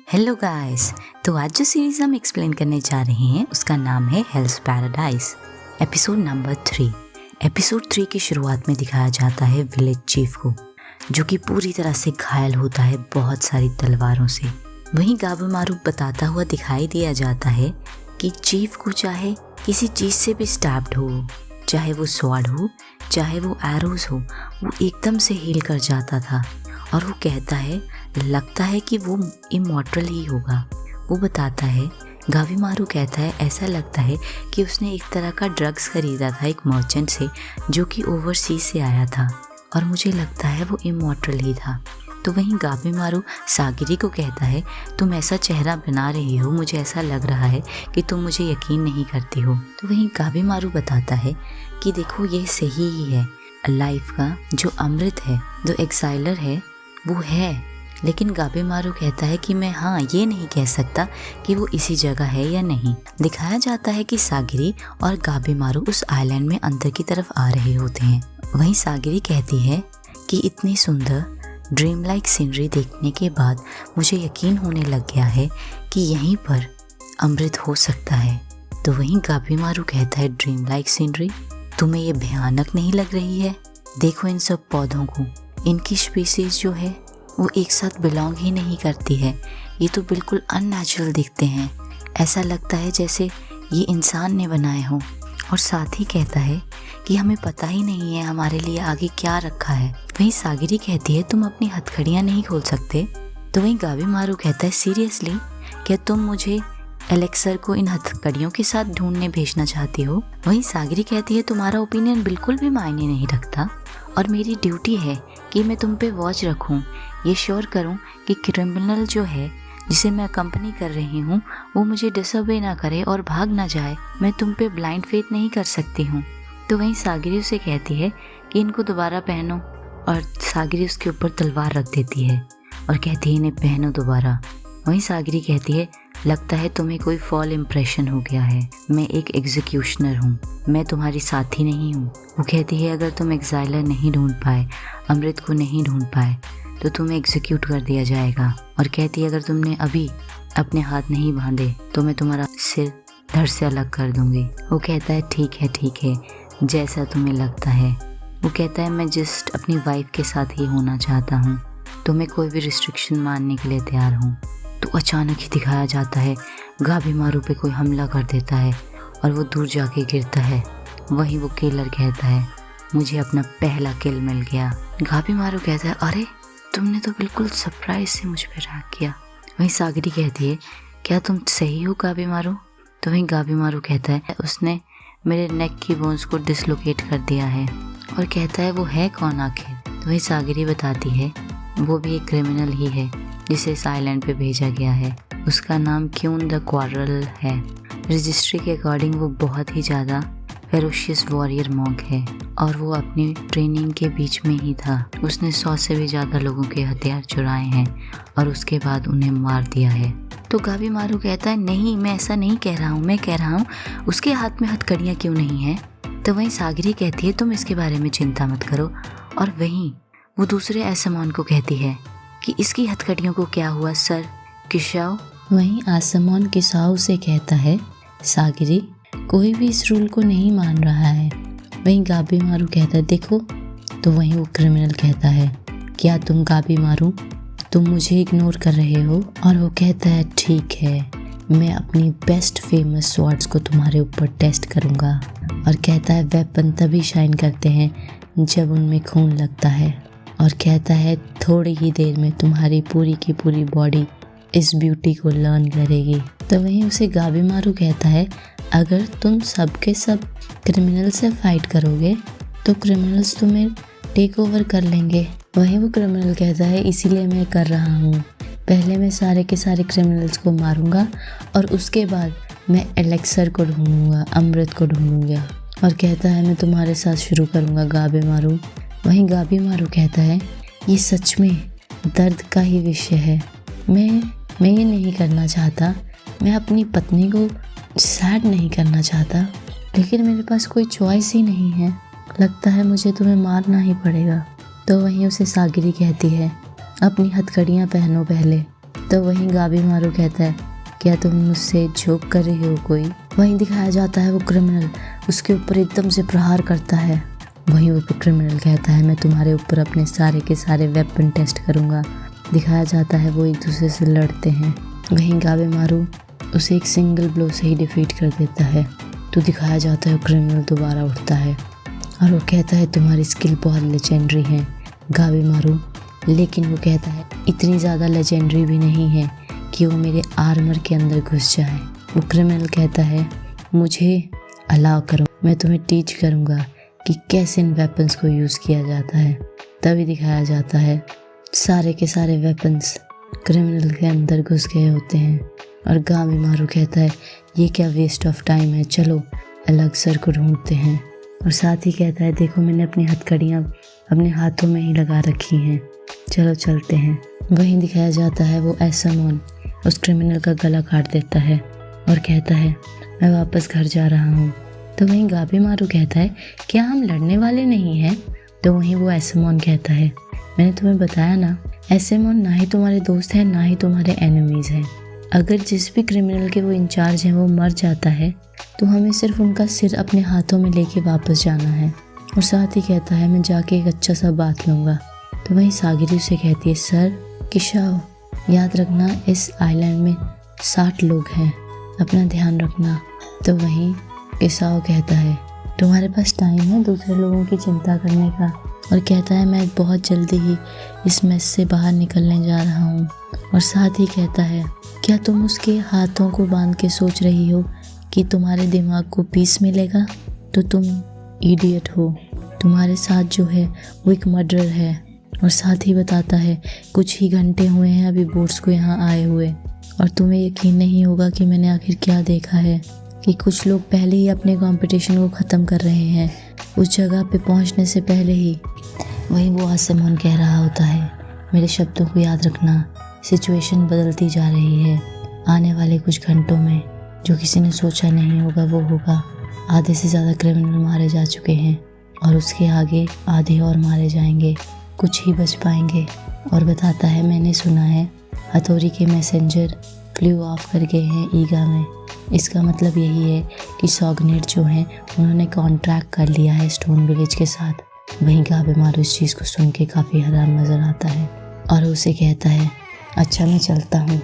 Hello guys. तो आज जो सीरीज हम एक्सप्लेन करने जा रहे हैं उसका नाम है हेल्स पैराडाइज, एपिसोड नंबर 3। एपिसोड 3 की शुरुआत में दिखाया जाता है विलेज चीफ को, जो कि पूरी तरह से घायल होता है बहुत सारी तलवारों से। वहीं गाबेमारू बताता हुआ दिखाई दिया जाता है कि चीफ को चाहे किसी चीज से भी स्टैब्ड हो, चाहे वो स्वॉर्ड हो, चाहे वो एरोज हो, वो एकदम से हील कर जाता था। और वो कहता है लगता है कि वो इमॉर्टल ही होगा। वो बताता है, गाबेमारू कहता है ऐसा लगता है कि उसने एक तरह का ड्रग्स खरीदा था एक मर्चेंट से, जो कि ओवरसीज से आया था, और मुझे लगता है वो इमॉर्टल ही था। तो वहीं गाबेमारू सागिरी को कहता है, तुम ऐसा चेहरा बना रही हो, मुझे ऐसा लग रहा है कि तुम मुझे यकीन नहीं करती हो। तो वहीं गाबेमारू बताता है कि देखो ये सही ही है, लाइफ का जो अमृत है, जो एक्साइलर है वो है। लेकिन गाबेमारू कहता है कि मैं ये नहीं कह सकता कि वो इसी जगह है या नहीं। दिखाया जाता है कि सागिरी और गाबेमारू उस आइलैंड में अंदर की तरफ आ रहे होते हैं। वहीं सागिरी कहती है कि इतनी सुंदर ड्रीम लाइक सीनरी देखने के बाद मुझे यकीन होने लग गया है कि यहीं पर अमृत हो सकता है। तो वहीं गाबेमारू कहता है, ड्रीम लाइक सीनरी, तुम्हें ये भयानक नहीं लग रही है? देखो इन सब पौधों को, इनकी स्पीसीज जो है वो एक साथ बिलोंग ही नहीं करती है। ये तो बिल्कुल अननेचुरल दिखते हैं, ऐसा लगता है जैसे ये इंसान ने बनाए हों। और साथ ही कहता है कि हमें पता ही नहीं है हमारे लिए आगे क्या रखा है। वहीं सागिरी कहती है, तुम अपनी हथकड़ियाँ नहीं खोल सकते? तो वहीं गाबेमारू कहता है, सीरियसली क्या तुम मुझे एलेक्सर को इन हथकड़ियों के साथ ढूंढने भेजना चाहती हो? वहीं सागिरी कहती है, तुम्हारा ओपिनियन बिल्कुल भी मायने नहीं रखता, और मेरी ड्यूटी है कि मैं तुम पे वॉच रखूं, ये श्योर करूं कि क्रिमिनल जो है जिसे मैं कंपनी कर रही हूं वो मुझे डिसोबे ना करे और भाग ना जाए। मैं तुम पे ब्लाइंड फेथ नहीं कर सकती हूं। तो वहीं सागिरी उसे कहती है कि इनको दोबारा पहनो, और सागिरी उसके ऊपर तलवार रख देती है और कहती है, इन्हें पहनो दोबारा। वहीं सागिरी कहती है, लगता है तुम्हें कोई फॉल इम्प्रेशन हो गया है, मैं एक एग्जीक्यूशनर हूँ, मैं तुम्हारी साथी नहीं हूँ। वो कहती है, अगर तुम एक्साइलर नहीं ढूंढ पाए, अमृत को नहीं ढूंढ पाए, तो तुम्हें एग्जीक्यूट कर दिया जाएगा। और कहती है, अगर तुमने अभी अपने हाथ नहीं बांधे तो मैं तुम्हारा सिर धड़ से अलग कर दूंगी। वो कहता है, ठीक है, जैसा तुम्हें लगता है। वो कहता है, मैं जस्ट अपनी वाइफ के साथ ही होना चाहता हूँ, तो मैं कोई भी रिस्ट्रिक्शन मानने के लिए तैयार हूँ। तो अचानक ही दिखाया जाता है गाबेमारू पे कोई हमला कर देता है और वो दूर जाके गिरता है। वहीं वो किलर कहता है, मुझे अपना पहला किल मिल गया। गाबेमारू कहता है, अरे तुमने तो बिल्कुल सरप्राइज से मुझ पे रैक किया। वहीं सागिरी कहती है, क्या तुम सही हो गाबेमारू? तो वहीं गाबेमारू कहता है, उसने मेरे नेक की बोन्स को डिसलोकेट कर दिया है। और कहता है, वो है कौन आखिर? तो वहीं सागिरी बताती है, वो भी एक क्रिमिनल ही है जिसे इस आइलैंड पे भेजा गया है। उसका नाम क्यून द क्वारल है। रजिस्ट्री के अकॉर्डिंग वो बहुत ही ज़्यादा फेरोशियस वॉरियर मॉन्क है, और वो अपनी ट्रेनिंग के बीच में ही था। उसने 100 से भी ज़्यादा लोगों के हथियार चुराए हैं और उसके बाद उन्हें मार दिया है। तो गाबेमारू कहता है, नहीं, मैं ऐसा नहीं कह रहा हूँ, मैं कह रहा हूँ उसके हाथ में हथकड़ियाँ क्यों नहीं हैं? तो वहीं सागिरी कहती है, तुम इसके बारे में चिंता मत करो। और वहीं वो दूसरे आसमान को कहती है कि इसकी हथकड़ियों को क्या हुआ सर किशाओ? वहीं आसमान किसाओ से कहता है, सागिरी कोई भी इस रूल को नहीं मान रहा है। वहीं गाबेमारू कहता है, देखो। तो वहीं वो क्रिमिनल कहता है, क्या तुम गाबेमारू, तुम मुझे इग्नोर कर रहे हो? और वो कहता है, ठीक है, मैं अपनी बेस्ट फेमस स्वॉर्ड्स को तुम्हारे ऊपर टेस्ट करूँगा। और कहता है, वेपन तभी शाइन करते हैं जब उनमें खून लगता है। और कहता है, थोड़ी ही देर में तुम्हारी पूरी की पूरी बॉडी इस ब्यूटी को लर्न करेगी। तो वहीं उसे गाबेमारू कहता है, अगर तुम सब के सब क्रिमिनल से फाइट करोगे तो क्रिमिनल्स तुम्हें टेक ओवर कर लेंगे। वहीं वो क्रिमिनल कहता है, इसीलिए मैं कर रहा हूँ, पहले मैं सारे के सारे क्रिमिनल्स को मारूंगा और उसके बाद मैं एलेक्सर को ढूंढूंगा, अमृत को ढूंढूंगा। और कहता है, मैं तुम्हारे साथ शुरू करूँगा गाबेमारू। वहीं गाबेमारू कहता है, ये सच में दर्द का ही विषय है, मैं ये नहीं करना चाहता, मैं अपनी पत्नी को सैड नहीं करना चाहता, लेकिन मेरे पास कोई चॉइस ही नहीं है, लगता है मुझे तुम्हें मारना ही पड़ेगा। तो वहीं उसे सागिरी कहती है, अपनी हथकड़ियाँ पहनो पहले। तो वहीं गाबी मारू कहता है, क्या तुम मुझसे जोक कर रही हो कोई? वहीं दिखाया जाता है वो क्रिमिनल उसके ऊपर एकदम से प्रहार करता है। वहीं वो क्रिमिनल कहता है, मैं तुम्हारे ऊपर अपने सारे के सारे वेपन टेस्ट करूँगा। दिखाया जाता है वो एक दूसरे से लड़ते हैं। वहीं गाबी मारू उसे एक सिंगल ब्लो से ही डिफीट कर देता है। तो दिखाया जाता है क्रिमिनल दोबारा उठता है और वो कहता है, तुम्हारी स्किल बहुत लेजेंडरी है गाबी मारू। लेकिन वो कहता है इतनी ज़्यादा लेजेंडरी भी नहीं है कि वो मेरे आर्मर के अंदर घुस जाए। वो क्रिमिनल कहता है, मुझे अलाउ करो, मैं तुम्हें टीच करूँगा कि कैसे इन वेपन्स को यूज़ किया जाता है। तभी दिखाया जाता है सारे के सारे वेपन्स क्रिमिनल के अंदर घुस गए होते हैं। और गाबी मारू कहता है, ये क्या वेस्ट ऑफ टाइम है, चलो अलग सर को ढूंढते हैं। और साथ ही कहता है, देखो मैंने अपनी हथकड़ियाँ अपने हाथों में ही लगा रखी हैं, चलो चलते हैं। वहीं दिखाया जाता है वो एसमोन उस क्रिमिनल का गला काट देता है और कहता है, मैं वापस घर जा रहा हूँ। तो वहीं गाबी मारू कहता है, क्या हम लड़ने वाले नहीं हैं? तो वहीं वो एसमोन कहता है, मैंने तुम्हें बताया ना, एसमोन ना ही तुम्हारे दोस्त हैं ना ही तुम्हारे एनिमीज़ हैं। अगर जिस भी क्रिमिनल के वो इंचार्ज हैं वो मर जाता है तो हमें सिर्फ उनका सिर अपने हाथों में लेके वापस जाना है। और साथ ही कहता है, मैं जाके एक अच्छा सा बात लूँगा। तो वहीं सागिरी उसे कहती है, सर किशाओ, याद रखना इस आइलैंड में 60 लोग हैं, अपना ध्यान रखना। तो वहीं किशाओ कहता है, तुम्हारे पास टाइम है दूसरे लोगों की चिंता करने का? और कहता है, मैं बहुत जल्दी ही इस मेस से बाहर निकलने जा रहा हूँ। और साथ ही कहता है, क्या तुम उसके हाथों को बांध के सोच रही हो कि तुम्हारे दिमाग को पीस मिलेगा? तो तुम इडियट हो, तुम्हारे साथ जो है वो एक मर्डर है। और साथ ही बताता है, कुछ ही घंटे हुए हैं अभी बोट्स को यहाँ आए हुए, और तुम्हें यकीन नहीं होगा कि मैंने आखिर क्या देखा है कि कुछ लोग पहले ही अपने कंपटीशन को ख़त्म कर रहे हैं उस जगह पे पहुँचने से पहले ही। वहीं वो आसमान कह रहा होता है, मेरे शब्दों को याद रखना, सिचुएशन बदलती जा रही है। आने वाले कुछ घंटों में जो किसी ने सोचा नहीं होगा वो होगा। आधे से ज़्यादा क्रिमिनल मारे जा चुके हैं और उसके आगे आधे और मारे जाएंगे, कुछ ही बच पाएंगे। और बताता है, मैंने सुना है हथौड़ी के मैसेंजर फ्लू ऑफ कर गए हैं ईगा में। इसका मतलब यही है कि सॉगनेट जो हैं उन्होंने कॉन्ट्रैक्ट कर लिया है स्टोन विलेज के साथ। वहीं गाबी मारू इस चीज़ को सुन के काफ़ी हैरान नज़र आता है और उसे कहता है, अच्छा मैं चलता हूँ।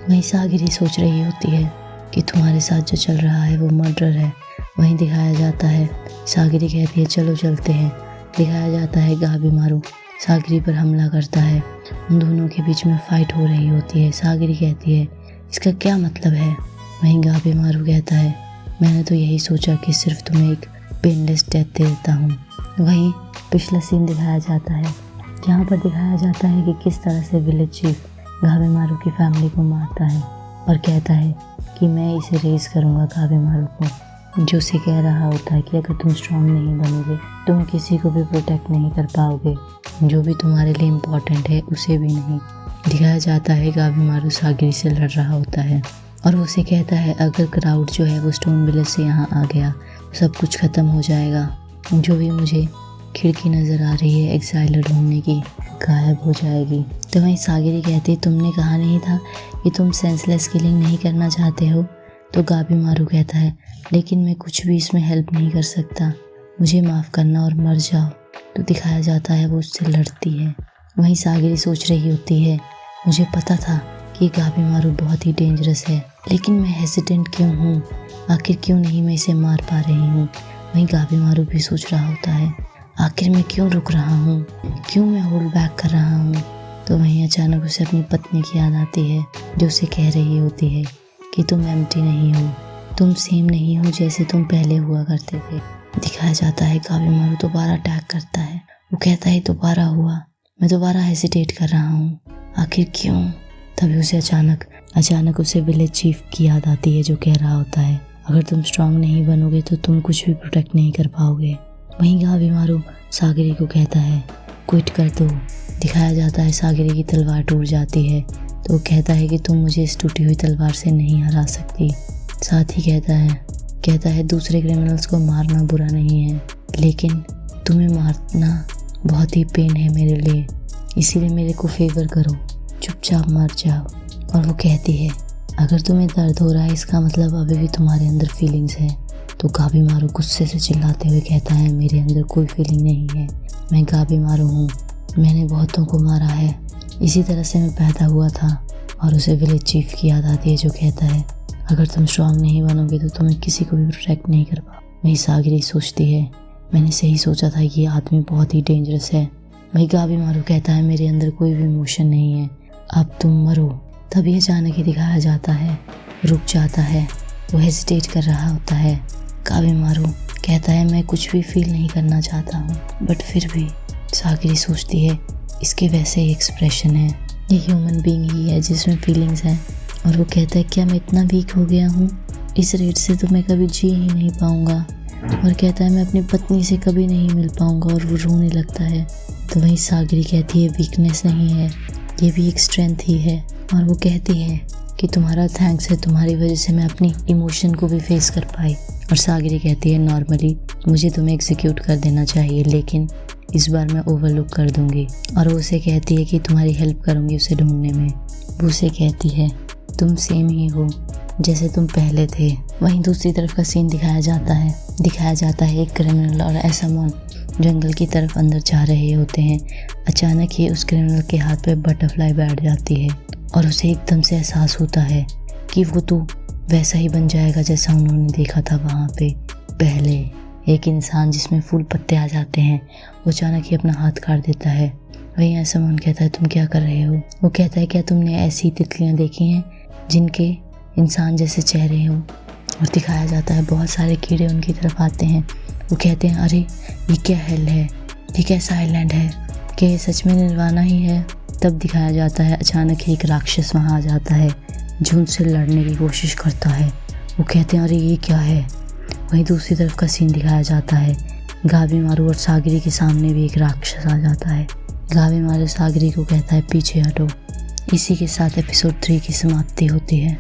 वहीं सागिरी सोच रही होती है कि तुम्हारे साथ जो चल रहा है वो मर्डर है। वहीं दिखाया जाता है सागिरी कहती है, चलो चलते हैं। दिखाया जाता है गाबी मारू सागिरी पर हमला करता है। उन दोनों के बीच में फाइट हो रही होती है। सागिरी कहती है, इसका क्या मतलब है? वहीं गाबी मारू कहता है, मैंने तो यही सोचा कि सिर्फ तुम्हें एक पेनलेस डेथ दे देता हूँ। वहीं पिछला सीन दिखाया जाता है जहाँ पर दिखाया जाता है कि किस तरह से विलेज चीफ गाबी मारू की फैमिली को मारता है और कहता है कि मैं इसे रेस करूँगा गाबी मारू को, जो उसे कह रहा होता है कि अगर तुम स्ट्रॉन्ग नहीं बनोगे तुम किसी को भी प्रोटेक्ट नहीं कर पाओगे, जो भी तुम्हारे लिए इम्पोर्टेंट है उसे भी नहीं। दिखाया जाता है गाबी मारू सागिरी से लड़ रहा होता है और वो उसे कहता है, अगर क्राउड जो है वो स्टोन विलेज से यहाँ आ गया तो सब कुछ ख़त्म हो जाएगा। जो भी मुझे खिड़की नज़र आ रही है एक्साइलर ढूंढने की गायब हो जाएगी। तो वहीं सागिरी कहती, तुमने कहा नहीं था कि तुम सेंसलेस किलिंग नहीं करना चाहते हो? तो गाबी मारू कहता है, लेकिन मैं कुछ भी इसमें हेल्प नहीं कर सकता, मुझे माफ़ करना और मर जाओ। तो दिखाया जाता है वो उससे लड़ती है। वहीं सागिरी सोच रही होती है, मुझे पता था कि गाबी मारू बहुत ही डेंजरस है, लेकिन मैं हेजिटेंट क्यों हूँ? आखिर क्यों नहीं मैं इसे मार पा रही हूँ? वहीं गाबी मारू भी सोच रहा होता है, आखिर मैं क्यों रुक रहा हूँ, क्यों मैं होल्ड बैक कर रहा हूँ। तो वहीं अचानक उसे अपनी पत्नी की याद आती है जो उसे कह रही होती है कि तुम एम्प्टी नहीं हो, तुम सेम नहीं हो जैसे तुम पहले हुआ करते थे। दिखाया जाता है गाबी मारू दोबारा अटैक करता है। वो कहता है, दोबारा हुआ, मैं दोबारा हेजिटेट कर रहा हूँ, आखिर क्यों? तभी उसे अचानक उसे विलेज चीफ की याद आती है जो कह रहा होता है, अगर तुम स्ट्रांग नहीं बनोगे तो तुम कुछ भी प्रोटेक्ट नहीं कर पाओगे। वहीं गाबी मारू सागिरी को कहता है, क्विट कर दो। दिखाया जाता है सागिरी की तलवार टूट जाती है तो वो कहता है कि तुम मुझे इस टूटी हुई तलवार से नहीं हरा सकती। साथ ही कहता है दूसरे क्रिमिनल्स को मारना बुरा नहीं है, लेकिन तुम्हें मारना बहुत ही पेन है मेरे लिए, इसीलिए मेरे को फेवर करो, चुपचाप मर जाओ। और वो कहती है अगर तुम्हें दर्द हो रहा है इसका मतलब अभी भी तुम्हारे अंदर फीलिंग्स है। तो गाबीमारू गुस्से से चिल्लाते हुए कहता है मेरे अंदर कोई फीलिंग नहीं है, मैं गाबीमारू हूँ, मैंने बहुतों को मारा है, इसी तरह से मैं पैदा हुआ था। और उसे विलेज चीफ की याद आती है जो कहता है अगर तुम स्ट्रांग नहीं बनोगे तो तुम्हें किसी को भी प्रोटेक्ट नहीं कर पाओ। वही सागरी सोचती है मैंने सही सोचा था कि ये आदमी बहुत ही डेंजरस है। वही गाबीमारू कहता है मेरे अंदर कोई भी इमोशन नहीं है, अब तुम मरो। तभी अचानक ही दिखाया जाता है रुक जाता है, वो हेजिटेट कर रहा होता है। गाबीमारू कहता है मैं कुछ भी फील नहीं करना चाहता हूँ, बट फिर भी सागरी सोचती है इसके वैसे ही एक्सप्रेशन है, ये ह्यूमन बीइंग ही है जिसमें फीलिंग्स हैं। और वो कहता है क्या मैं इतना वीक हो गया हूँ, इस रेट से तो मैं कभी जी ही नहीं पाऊँगा। और कहता है मैं अपनी पत्नी से कभी नहीं मिल पाऊँगा, और वो रोने लगता है। तो वहीं सागरी कहती है वीकनेस नहीं है, ये भी एक स्ट्रेंथ ही है। और वो कहती है कि तुम्हारा थैंक्स है, तुम्हारी वजह से मैं अपनी इमोशन को भी फेस कर पाई। और सागरी कहती है नॉर्मली मुझे तुम्हें एग्जीक्यूट कर देना चाहिए, लेकिन इस बार मैं ओवरलुक कर दूंगी। और वो उसे कहती है कि तुम्हारी हेल्प करूंगी उसे ढूंढने में। वो उसे कहती है तुम सेम ही हो जैसे तुम पहले थे। वहीं दूसरी तरफ का सीन दिखाया जाता है एक क्रिमिनल और एसामोन जंगल की तरफ अंदर जा रहे होते हैं। अचानक ही उस क्रिमिनल के हाथ पे बटरफ्लाई बैठ जाती है और उसे एकदम से एहसास होता है कि वो तो वैसा ही बन जाएगा जैसा उन्होंने देखा था वहाँ पे पहले। एक इंसान जिसमें फूल पत्ते आ जाते हैं वो अचानक ही अपना हाथ काट देता है। वहीं एसामोन कहता है तुम क्या कर रहे हो। वो कहता है क्या तुमने ऐसी तितलियाँ देखी हैं जिनके इंसान जैसे चेहरे हों। और दिखाया जाता है बहुत सारे कीड़े उनकी तरफ आते हैं। वो कहते हैं अरे ये क्या हेल है, ये कैसा आइलैंड है, क्या ये सच में निर्वाणा ही है। तब दिखाया जाता है अचानक ही एक राक्षस वहाँ आ जाता है जो उनसे लड़ने की कोशिश करता है। वो कहते हैं अरे ये क्या है। वहीं दूसरी तरफ का सीन दिखाया जाता है गाबीमारू और सागरी के सामने भी एक राक्षस आ जाता है। गाबीमारू सागरी को कहता है पीछे हटो। इसी के साथ एपिसोड 3 की समाप्ति होती है।